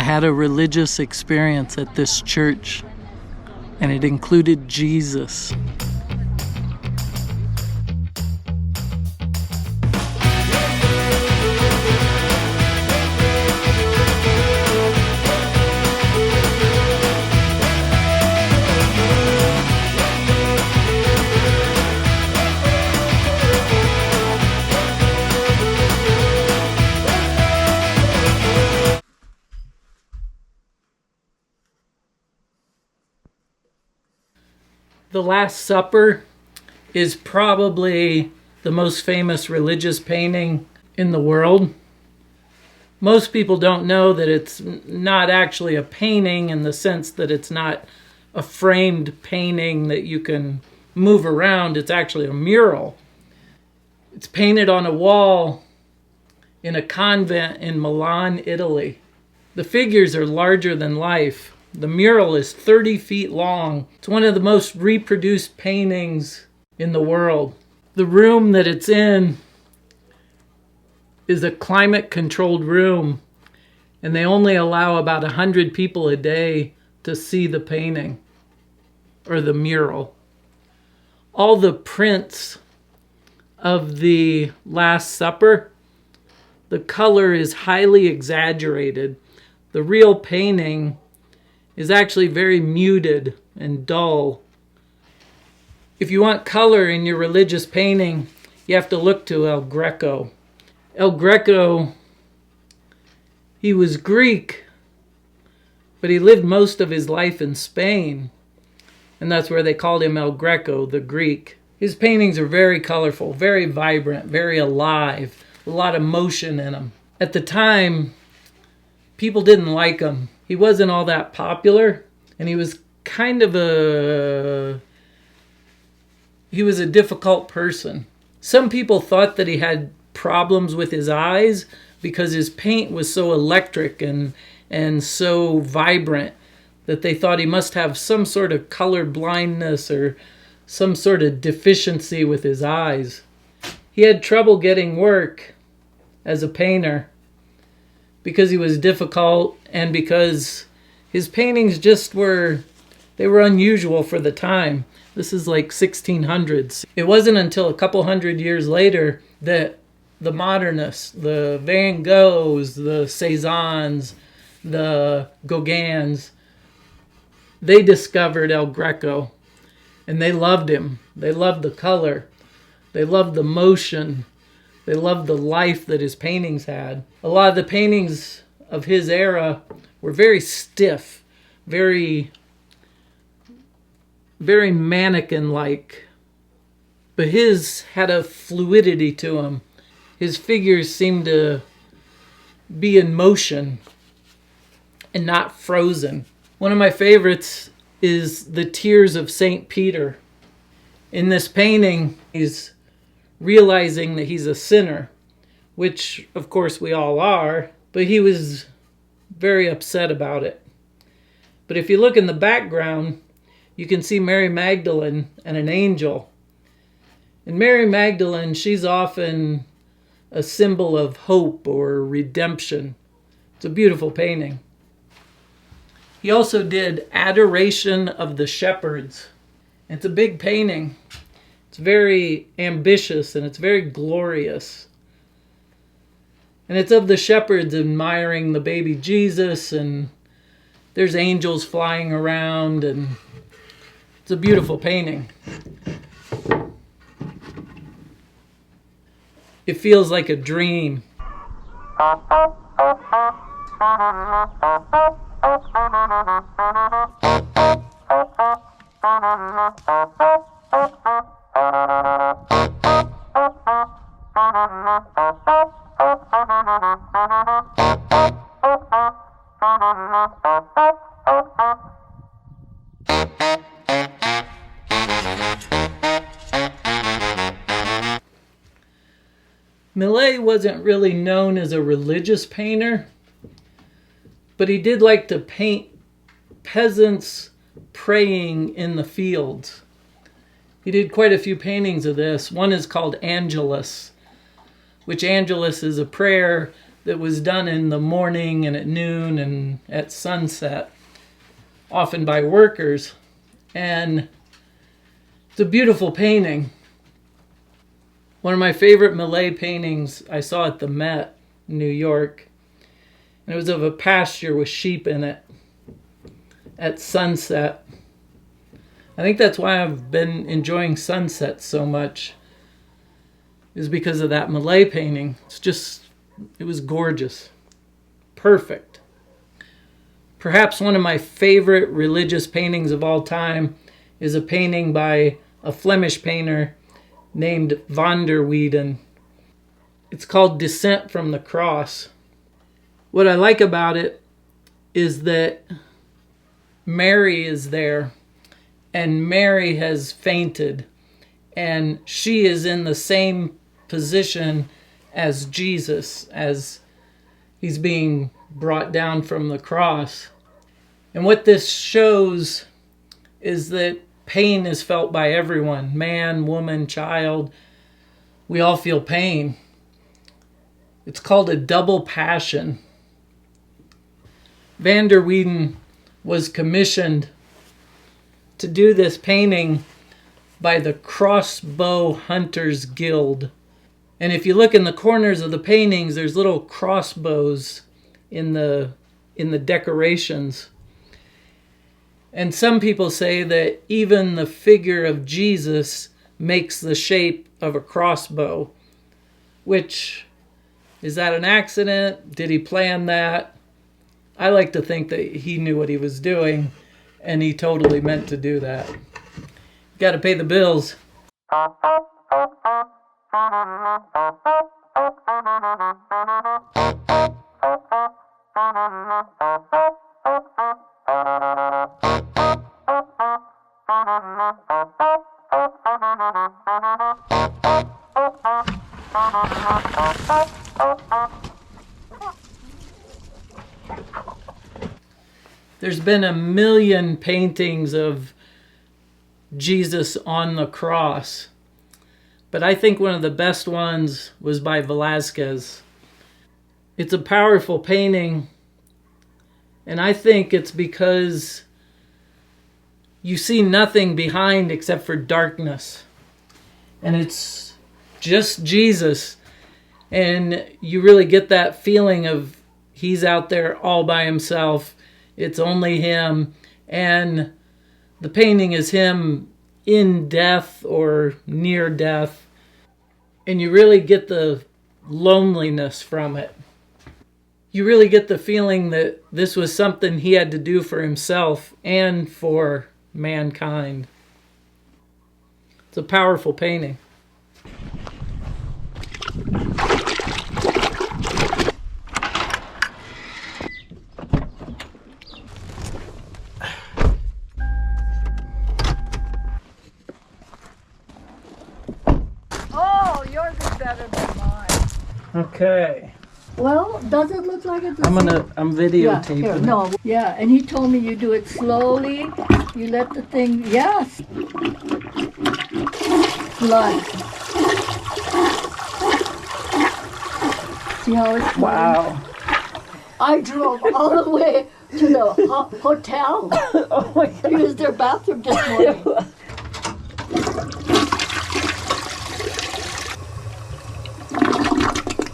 had a religious experience at this church, and it included Jesus. The Last Supper is probably the most famous religious painting in the world. Most people don't know that it's not actually a painting in the sense that it's not a framed painting that you can move around. It's actually a mural. It's painted on a wall in a convent in Milan, Italy. The figures are larger than life. The mural is 30 feet long. It's one of the most reproduced paintings in the world. The room that it's in is a climate-controlled room, and they only allow about 100 people a day to see the painting or the mural. All the prints of the Last Supper, the color is highly exaggerated. The real painting is actually very muted and dull. If you want color in your religious painting, you have to look to El Greco. El Greco, he was Greek, but he lived most of his life in Spain, and that's where they called him El Greco, the Greek. His paintings are very colorful, very vibrant, very alive, a lot of motion in them. At the time, people didn't like him. He wasn't all that popular, and he was a difficult person. Some people thought that he had problems with his eyes because his paint was so electric and so vibrant that they thought he must have some sort of color blindness or some sort of deficiency with his eyes. He had trouble getting work as a painter because he was difficult and because his paintings they were unusual for the time. This is like 1600s. It wasn't until a couple hundred years later that the modernists, the Van Goghs, the Cézannes, the Gauguins, they discovered El Greco, and they loved him. They loved the color. They loved the motion. They loved the life that his paintings had. A lot of the paintings of his era were very stiff, very mannequin-like. But his had a fluidity to him. His figures seemed to be in motion and not frozen. One of my favorites is the Tears of St. Peter. In this painting, he's realizing that he's a sinner, which of course we all are, but he was very upset about it. But if you look in the background, you can see Mary Magdalene and an angel. And Mary Magdalene, she's often a symbol of hope or redemption. It's a beautiful painting. He also did Adoration of the Shepherds. It's a big painting. It's very ambitious and it's very glorious. And it's of the shepherds admiring the baby Jesus, and there's angels flying around, and it's a beautiful painting. It feels like a dream. Malay wasn't really known as a religious painter, but he did like to paint peasants praying in the fields. He did quite a few paintings of this. One is called Angelus, which Angelus is a prayer that was done in the morning and at noon and at sunset, often by workers. And it's a beautiful painting. One of my favorite Malay paintings I saw at the Met in New York. And it was of a pasture with sheep in it at sunset. I think that's why I've been enjoying sunsets so much, is because of that Malay painting. It was gorgeous. Perfect. Perhaps one of my favorite religious paintings of all time is a painting by a Flemish painter named Van der Weyden. It's called Descent from the Cross. What I like about it is that Mary is there, and Mary has fainted, and she is in the same position as Jesus, as he's being brought down from the cross. And what this shows is that pain is felt by everyone, man, woman, child. We all feel pain. It's called a double passion. Van der Weyden was commissioned to do this painting by the Crossbow Hunters Guild. And if you look in the corners of the paintings, there's little crossbows in the decorations. And some people say that even the figure of Jesus makes the shape of a crossbow. Which, is that an accident? Did he plan that? I like to think that he knew what he was doing, and he totally meant to do that. Got to pay the bills. There's been a million paintings of Jesus on the cross, but I think one of the best ones was by Velázquez. It's a powerful painting, and I think it's because you see nothing behind except for darkness. And it's just Jesus, and you really get that feeling of he's out there all by himself. It's only him, and the painting is him in death or near death, and you really get the loneliness from it. You really get the feeling that this was something he had to do for himself and for mankind. It's a powerful painting. Oh, yours is better than mine. Okay. Well, does it look like it's I'm videotaping here, it. no, yeah, and he told me you do it slowly. You let the thing, yes. Blood. See how it's flowing? Wow. I drove all the way to the hotel. Oh my God. Used their bathroom this morning.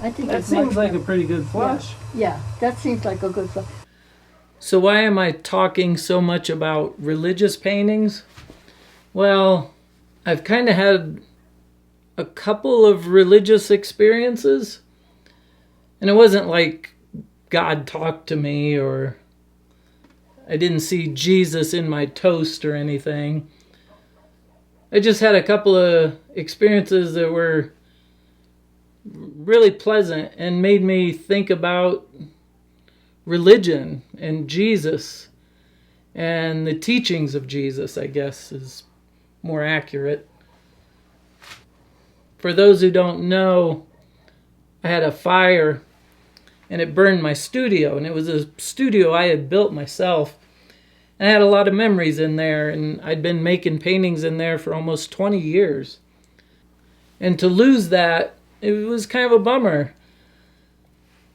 I think That seems like a pretty good flush. Yeah, that seems like a good flush. So why am I talking so much about religious paintings? Well, I've kind of had a couple of religious experiences. And it wasn't like God talked to me, or I didn't see Jesus in my toast or anything. I just had a couple of experiences that were really pleasant and made me think about religion and Jesus and the teachings of Jesus, I guess is more accurate. For those who don't know, I had a fire and it burned my studio, and it was a studio I had built myself. And I had a lot of memories in there, and I'd been making paintings in there for almost 20 years. And to lose that, it was kind of a bummer.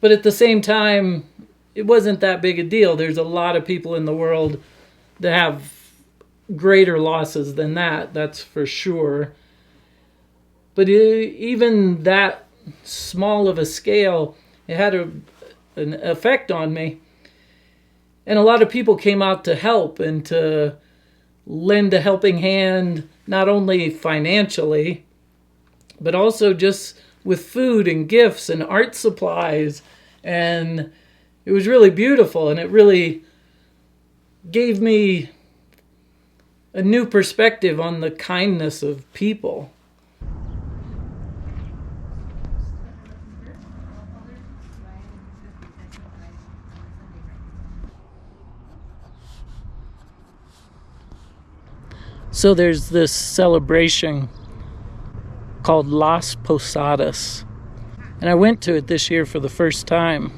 But at the same time, it wasn't that big a deal. There's a lot of people in the world that have greater losses than that, that's for sure. But even that small of a scale, it had an effect on me. And a lot of people came out to help and to lend a helping hand, not only financially, but also just with food and gifts and art supplies. And it was really beautiful, and it really gave me a new perspective on the kindness of people. So there's this celebration called Las Posadas, and I went to it this year for the first time,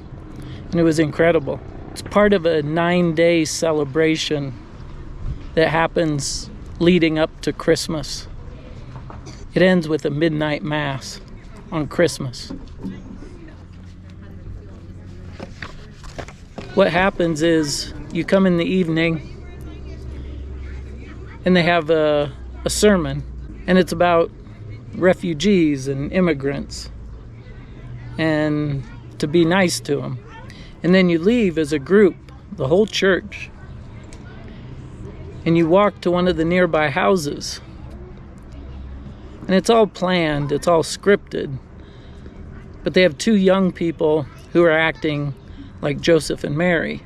and it was incredible. It's part of a 9-day celebration that happens leading up to Christmas. It ends with a midnight mass on Christmas. What happens is you come in the evening and they have a sermon, and it's about refugees and immigrants and to be nice to them. And then you leave as a group, the whole church, and you walk to one of the nearby houses. And it's all planned, it's all scripted. But they have 2 young people who are acting like Joseph and Mary.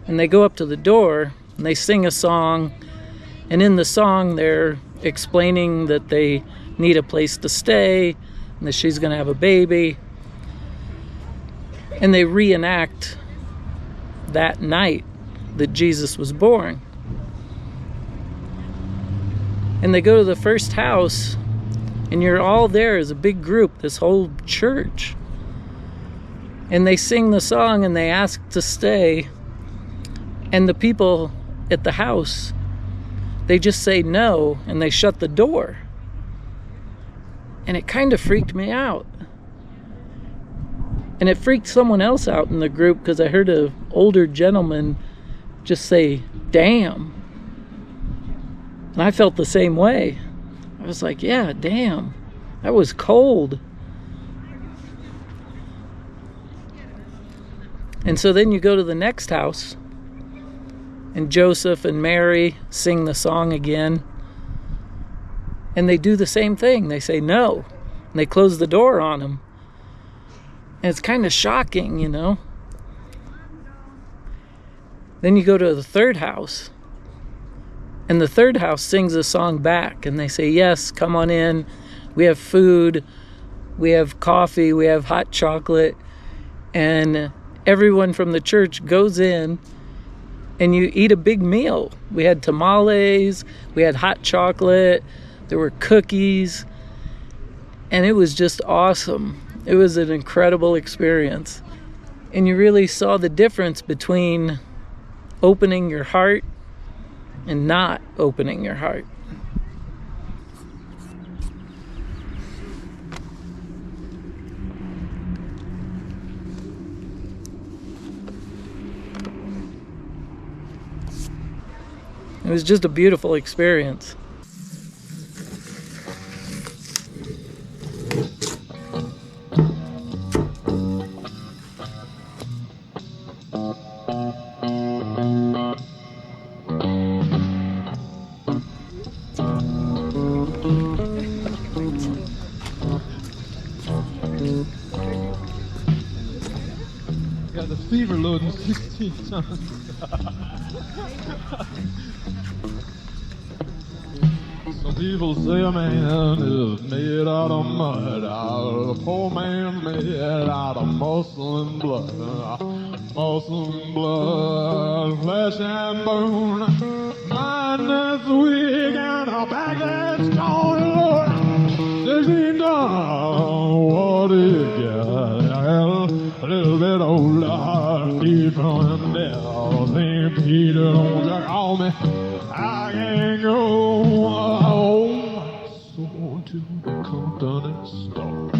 And they go up to the door and they sing a song. And in the song, they're explaining that they need a place to stay and that she's going to have a baby. And they reenact that night that Jesus was born. And they go to the first house, and you're all there as a big group, this whole church. And they sing the song and they ask to stay. And the people at the house, they just say no, and they shut the door. And it kind of freaked me out. And it freaked someone else out in the group, because I heard an older gentleman just say, "Damn." And I felt the same way. I was like, yeah, damn, that was cold. And so then you go to the next house, and Joseph and Mary sing the song again. And they do the same thing. They say no. And they close the door on him. And it's kind of shocking, you know. Then you go to the third house. And the third house sings a song back. And they say, yes, come on in. We have food. We have coffee. We have hot chocolate. And everyone from the church goes in. And you eat a big meal. We had tamales. We had hot chocolate. There were cookies. And it was just awesome. It was an incredible experience. And you really saw the difference between opening your heart and not opening your heart. It was just a beautiful experience. Got the fever loading 16 times. Some people say a man is made out of mud, a poor man made out of muscle and blood, flesh and bone. Mind that's weak and a back that's strong, Lord. $16, what do you got? A little bit older, deep from there. St. Peter, don't you call me. I can't go home. So to the company store.